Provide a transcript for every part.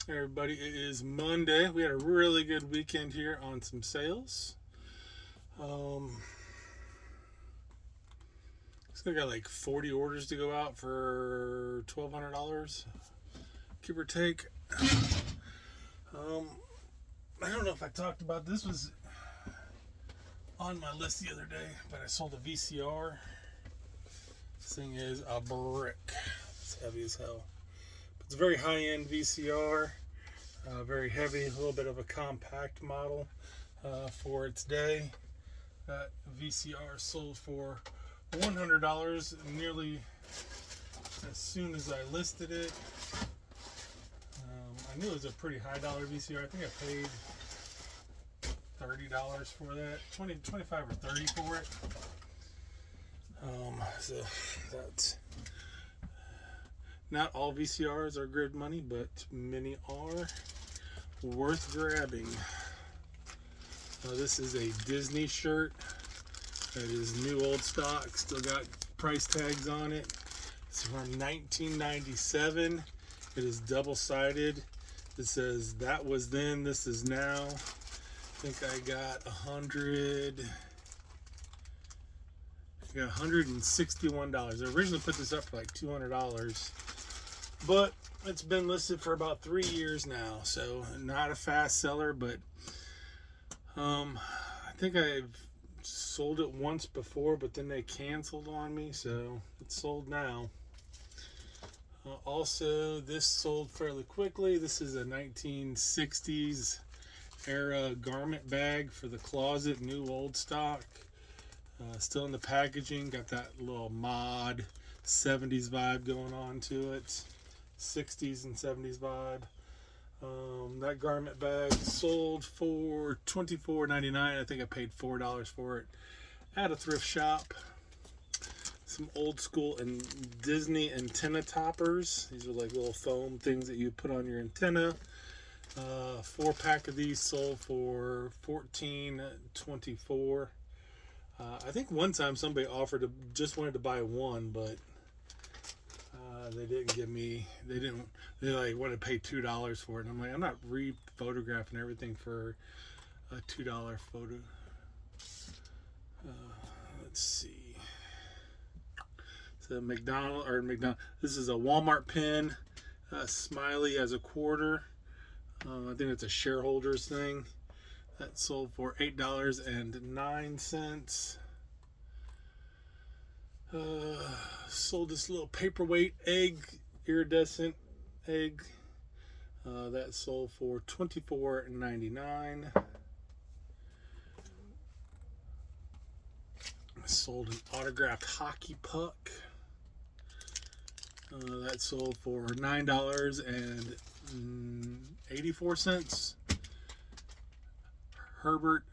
Hey everybody, it is Monday. We had a really good weekend here on some sales. Um, so I got like 40 orders to go out for $1,200, give or take. Um, I don't know if I talked about this. Was on my list the other day, but I sold a VCR. This thing is a brick. It's heavy as hell. But it's a very high-end VCR. Very heavy, a little bit of a compact model for its day. That VCR sold for $100 nearly as soon as I listed it. I knew it was a pretty high dollar VCR. I think I paid $30 for that, 25 or 30 for it. So that's not all VCRs are good money, but many are worth grabbing. This is a Disney shirt. That is new old stock. Still got price tags on it. It's from 1997. It is double-sided. It says that was then, this is now. I think I got $161. I originally put this up for like $200, but it's been listed for about 3 years now. So not a fast seller, but I think I've sold it once before, but then they canceled on me, so it's sold now. Also, this sold fairly quickly. This is a 1960s era garment bag for the closet, new old stock. Still in the packaging, got that little mod 70s vibe going on to it. 60s and 70s vibe. That garment bag sold for $24.99. I think I paid $4 for it at a thrift shop. Some old school and Disney antenna toppers. These are like little foam things that you put on your antenna. 4-pack of these sold for $14.24. I think one time somebody offered to just wanted to buy one, but they didn't give me. They like wanted to pay $2 for it, and I'm like, I'm not re-photographing everything for a $2 photo. Let's see. So McDonald. This is a Walmart pin. Smiley as a quarter. I think it's a shareholders thing. That sold for $8.09. Sold this little paperweight egg, iridescent egg. That sold for $24.99. Sold an autographed hockey puck. That sold for $9.84. Herbert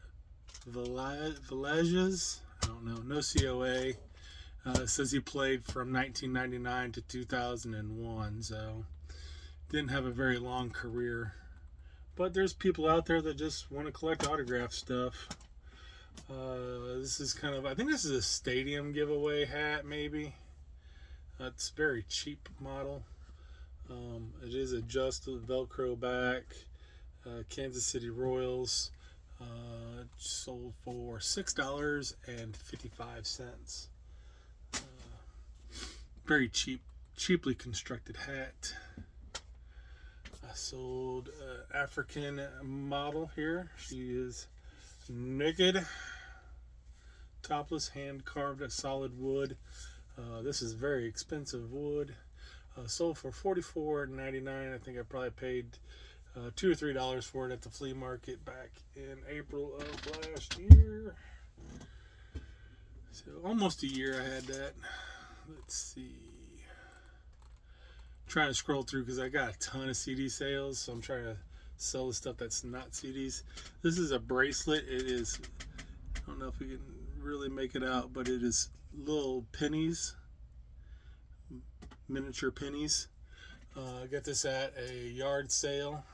Villegas, I don't know, no COA. Says he played from 1999 to 2001, so didn't have a very long career. But there's people out there that just want to collect autograph stuff. This is kind of, I think this is a stadium giveaway hat, maybe. It's a very cheap model. It is adjustable, Velcro back. Kansas City Royals. Sold for $6.55. Very cheaply constructed hat. I sold an African model here. She is naked, topless, hand carved solid wood. This is very expensive wood. Sold for $44.99. I think I probably paid $2 or $3 for it at the flea market back in April of last year. So almost a year I had that. Let's see. I'm trying to scroll through because I got a ton of CD sales, so I'm trying to sell the stuff that's not CDs. This is a bracelet. It is, I don't know if we can really make it out, but it is little pennies, miniature pennies. I got this at a yard sale.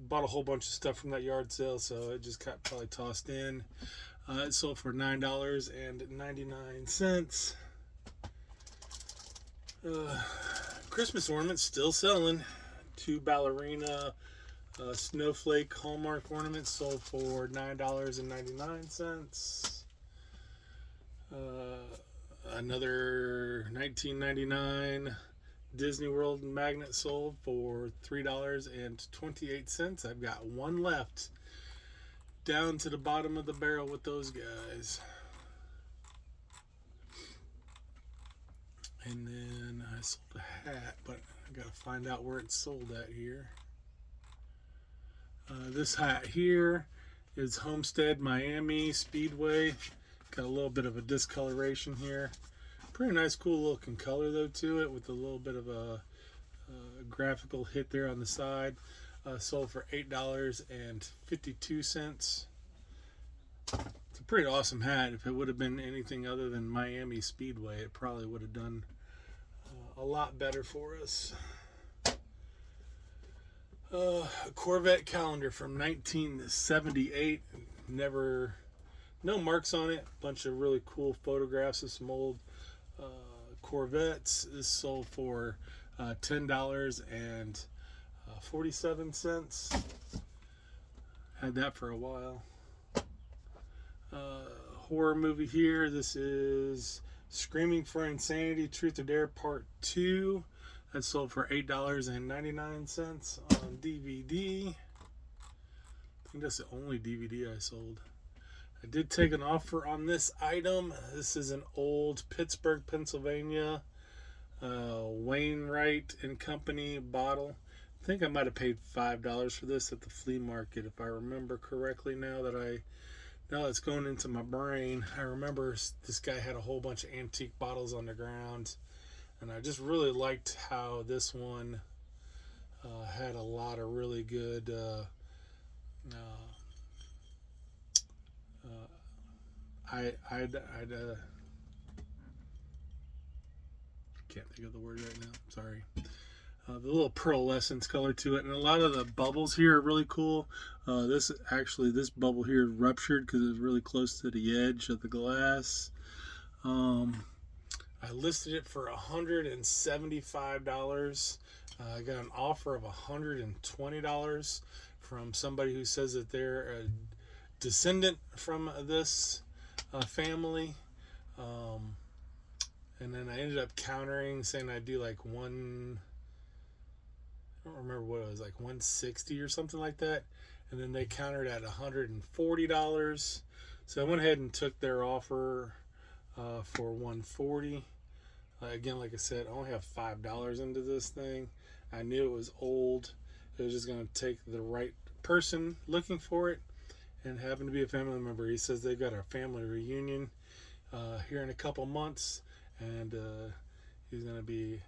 Bought a whole bunch of stuff from that yard sale, so it just got probably tossed in. It sold for $9.99. Christmas ornaments still selling. 2 ballerina snowflake Hallmark ornaments sold for $9.99. Another 1999 Disney World magnet sold for $3.28. I've got one left. Down to the bottom of the barrel with those guys. And then I sold a hat, but I gotta find out where it's sold at here. This hat here is Homestead Miami Speedway. Got a little bit of a discoloration here. Pretty nice, cool looking color though to it, with a little bit of a graphical hit there on the side. Sold for $8.52. It's a pretty awesome hat. If it would have been anything other than Miami Speedway, it probably would have done a lot better for us. A Corvette calendar from 1978. No marks on it. Bunch of really cool photographs of some old Corvettes. This sold for $10.47. Had that for a while. Horror movie here. This is Screaming for Insanity, Truth or Dare Part 2. That sold for $8.99 on DVD. I think that's the only DVD I sold. I did take an offer on this item. This is an old Pittsburgh, Pennsylvania Wainwright and Company bottle. I think I might have paid $5 for this at the flea market, if I remember correctly. Now it's going into my brain. I remember this guy had a whole bunch of antique bottles on the ground, and I just really liked how this one had a lot of really good can't think of the word right now. Sorry. The little pearlescence color to it, and a lot of the bubbles here are really cool. This bubble here is ruptured because it's really close to the edge of the glass. I listed it for $175. I got an offer of $120 from somebody who says that they're a descendant from this family. And then I ended up countering, saying I'd do like I don't remember what it was, like 160 or something like that. And then they countered at $140. So I went ahead and took their offer for $140. Again, like I said, I only have $5 into this thing. I knew it was old. It was just going to take the right person looking for it, and happened to be a family member. He says they've got a family reunion here in a couple months, and he's going to be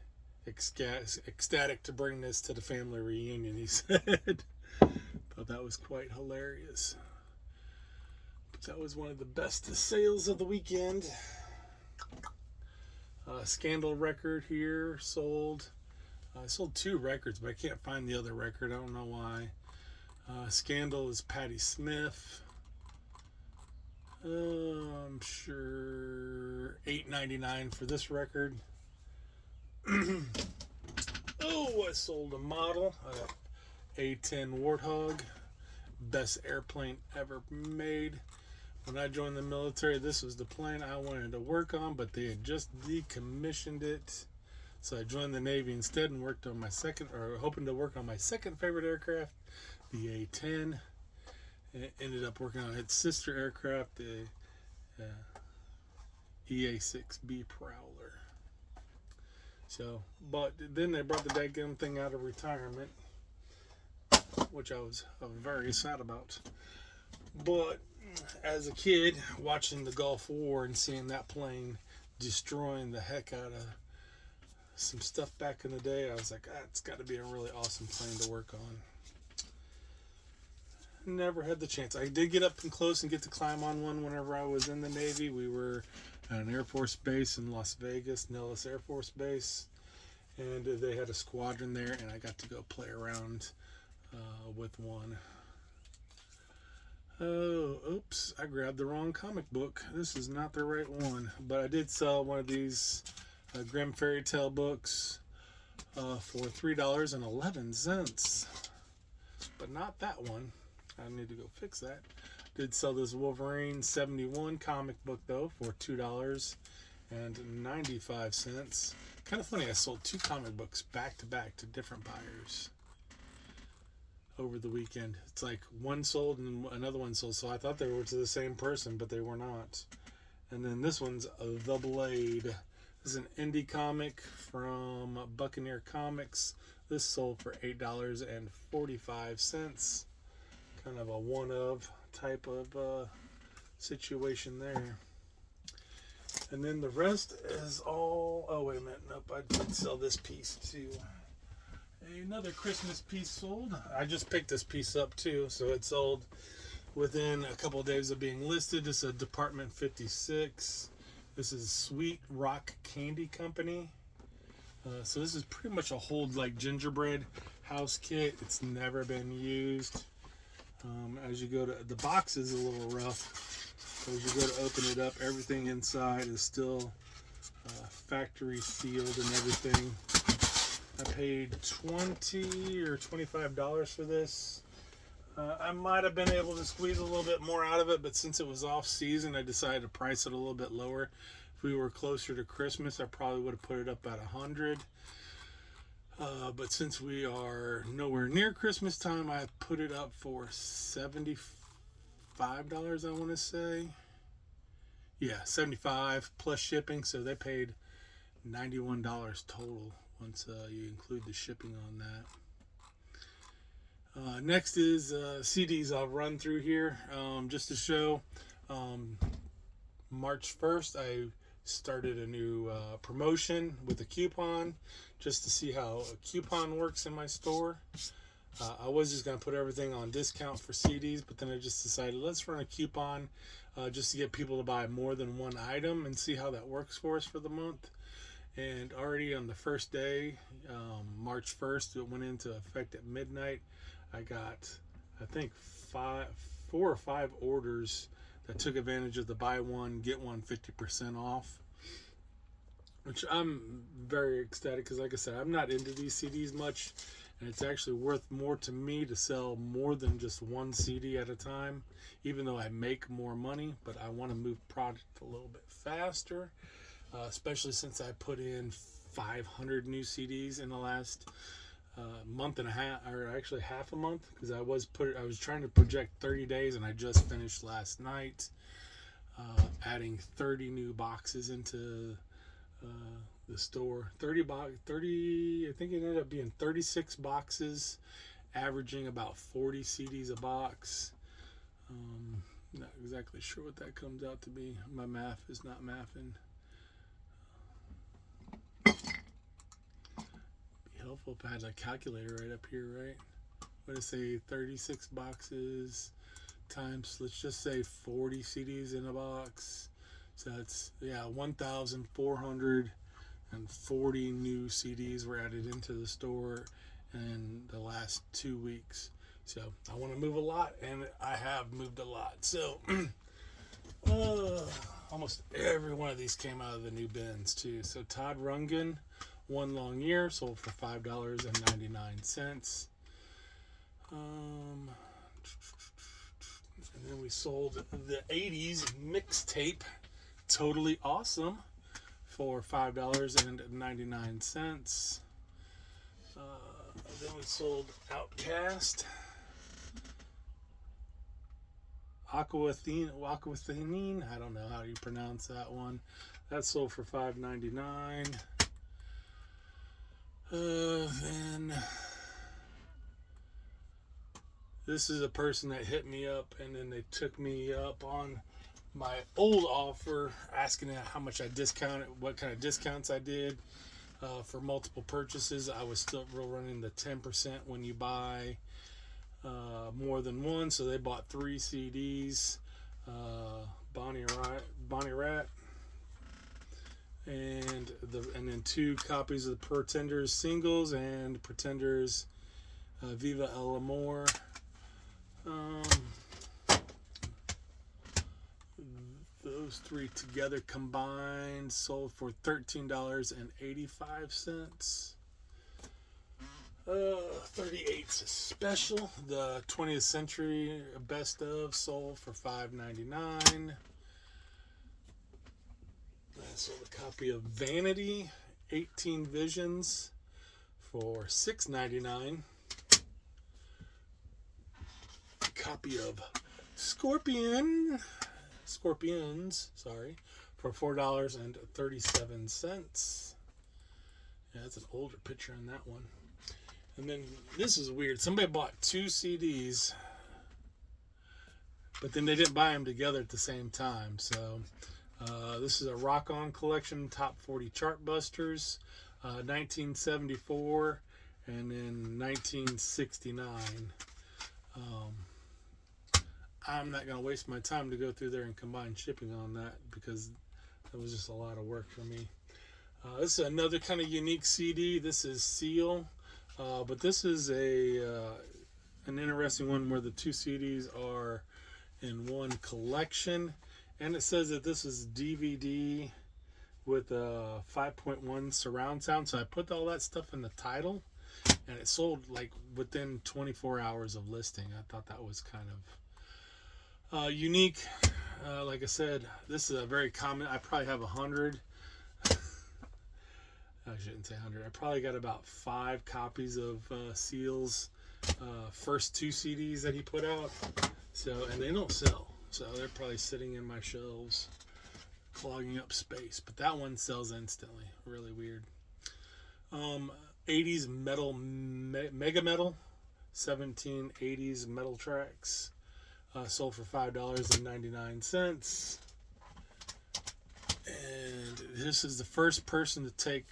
ecstatic to bring this to the family reunion, he said. Thought that was quite hilarious. But that was one of the best sales of the weekend. Scandal record here sold. I sold 2 records, but I can't find the other record. I don't know why. Scandal is Patti Smith. I'm sure $8.99 for this record. Oh, I sold a model, A10 Warthog, best airplane ever made. When I joined the military, this was the plane I wanted to work on, but they had just decommissioned it. So I joined the Navy instead and worked on hoping to work on my second favorite aircraft, the A10. And ended up working on its sister aircraft, the EA-6B Prowler. So, but then they brought the daggum thing out of retirement, which I was very sad about. But as a kid, watching the Gulf War and seeing that plane destroying the heck out of some stuff back in the day, I was like, it's got to be a really awesome plane to work on. Never had the chance. I did get up and close and get to climb on one whenever I was in the Navy. We were at an Air Force base in Las Vegas, Nellis Air Force Base, and they had a squadron there, and I got to go play around with one. Oh, oops, I grabbed the wrong comic book. This is not the right one, but I did sell one of these Grimm fairy tale books for $3.11. But not that one. I need to go fix that. Did sell this Wolverine 71 comic book though for $2.95. Kind of funny, I sold 2 comic books back to back to different buyers over the weekend. It's like one sold and another one sold, so I thought they were to the same person, but they were not. And then this one's The Blade. This is an indie comic from Buccaneer Comics. This sold for $8.45. Kind of a one-of type of situation there. And then the rest is all... Oh, wait a minute. Nope, I did sell this piece too. Another Christmas piece sold. I just picked this piece up too, so it sold within a couple of days of being listed. This is a Department 56. This is Sweet Rock Candy Company. So this is pretty much a whole like gingerbread house kit. It's never been used. As you go to... The box is a little rough. As you go to open it up, everything inside is still factory sealed and everything. I paid $20 or $25 for this. I might have been able to squeeze a little bit more out of it, but since it was off season, I decided to price it a little bit lower. If we were closer to Christmas, I probably would have put it up at $100. But since we are nowhere near Christmas time, I put it up for $75, I want to say. Yeah, $75 plus shipping, so they paid $91 total once you include the shipping on that. Next is CDs. I'll run through here just to show. March 1st, I started a new promotion with a coupon just to see how a coupon works in my store. I was just going to put everything on discount for CDs, but then I just decided let's run a coupon just to get people to buy more than one item and see how that works for us for the month. And already on the first day, March 1st, it went into effect at midnight. I got, I think, 4 or 5 orders that took advantage of the buy one, get one 50% off. Which I'm very ecstatic because, like I said, I'm not into these CDs much. And it's actually worth more to me to sell more than just one CD at a time, even though I make more money. But I want to move product a little bit faster, especially since I put in 500 new CDs in the last month and a half, or actually half a month, because I was trying to project 30 days, and I just finished last night adding 30 new boxes into the store. 30, I think it ended up being 36 boxes, averaging about 40 CDs a box. Not exactly sure what that comes out to be. My math is not mathing. Be helpful if I had a calculator right up here, right? What did I say? 36 boxes times, let's just say 40 CDs in a box. So that's, yeah, 1,440 new CDs were added into the store in the last 2 weeks. So I want to move a lot, and I have moved a lot. So almost every one of these came out of the new bins too. So Todd Rundgren, One Long Year, sold for $5.99. And then we sold the 80s mixtape, Totally Awesome, for $5.99. Then we sold Outcast, Aquathinine, I don't know how you pronounce that one. That sold for $5.99. Then this is a person that hit me up, and then they took me up on my old offer, asking how much I discounted, what kind of discounts I did for multiple purchases. I was still running the 10% when you buy more than one. So they bought 3 CDs, Bonnie Raitt, and then 2 copies of the Pretenders singles and Pretenders Viva El Amor. Those 3 together combined sold for $13.85. 38 special. The 20th century best of sold for $5.99. I sold a copy of Vanity 18 Visions for $6.99. A copy of Scorpions, for $4.37. Yeah, that's an older picture on that one. And then this is weird. Somebody bought 2 CDs, but then they didn't buy them together at the same time. So this is a Rock On collection, Top 40 Chart Busters, 1974 and then 1969. I'm not going to waste my time to go through there and combine shipping on that because that was just a lot of work for me. This is another kind of unique CD. This is Seal, but this is an interesting one where the 2 CDs are in one collection, and it says that this is DVD with a 5.1 surround sound. So I put all that stuff in the title, and it sold like within 24 hours of listing. I thought that was kind of unique. Like I said, this is a very common. I probably have 100. I shouldn't say 100. I probably got about 5 copies of Seal's first 2 CDs that he put out. So, and they don't sell. So they're probably sitting in my shelves, clogging up space. But that one sells instantly. Really weird. 80s metal, mega metal, 17 80s metal tracks. Sold for $5.99. And this is the first person to take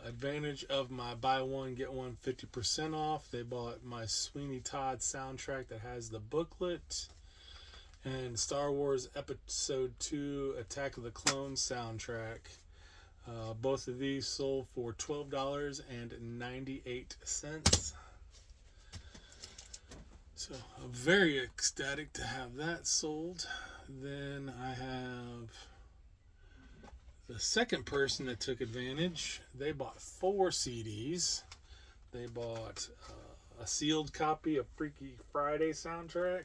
advantage of my buy one get one 50% off. They bought my Sweeney Todd soundtrack that has the booklet, and Star Wars Episode 2 Attack of the Clones soundtrack. Both of these sold for $12.98. So I'm very ecstatic to have that sold. Then I have the second person that took advantage. They bought 4 CDs. They bought a sealed copy of Freaky Friday soundtrack.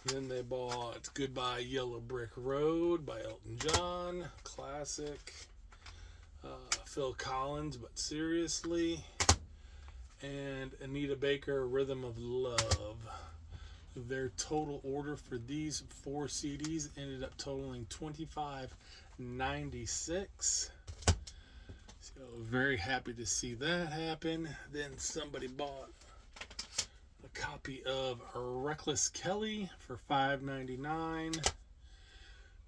Then they bought Goodbye Yellow Brick Road by Elton John, classic. Phil Collins, But Seriously. And Anita Baker, Rhythm of Love. Their total order for these 4 CDs ended up totaling $25.96. So very happy to see that happen. Then somebody bought a copy of Reckless Kelly for $5.99.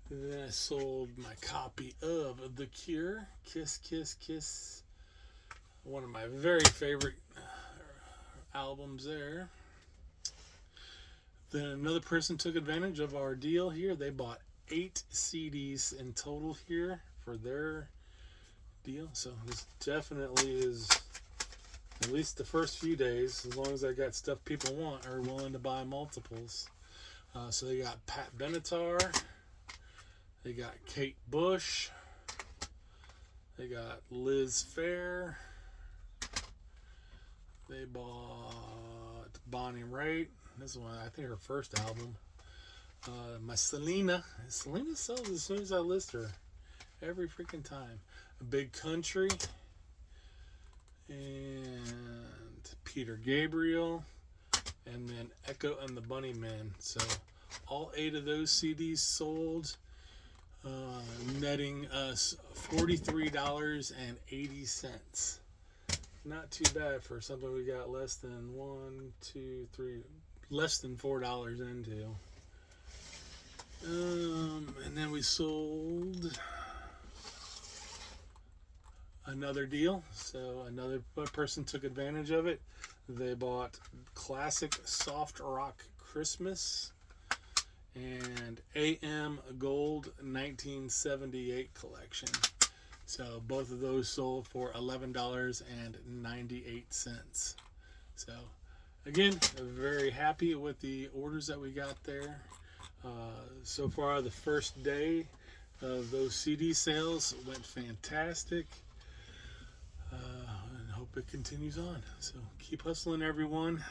Then I sold my copy of The Cure, Kiss Kiss Kiss. One of my very favorite albums there. Then another person took advantage of our deal here. They bought 8 CDs in total here for their deal. So this definitely is, at least the first few days, as long as I got stuff people want, are willing to buy multiples. So they got Pat Benatar. They got Kate Bush. They got Liz Phair. They bought Bonnie Raitt. This one, I think her first album. My Selena. Selena sells as soon as I list her. Every freaking time. Big Country. And Peter Gabriel. And then Echo and the Bunnymen. So all 8 of those CDs sold. Netting us $43.80. Not too bad for something we got less than less than $4 into. And then we sold another deal. So another person took advantage of it. They bought Classic Soft Rock Christmas and AM Gold 1978 collection. So both of those sold for $11.98. So again, very happy with the orders that we got there. So far, the first day of those CD sales went fantastic. hope it continues on. So keep hustling, everyone.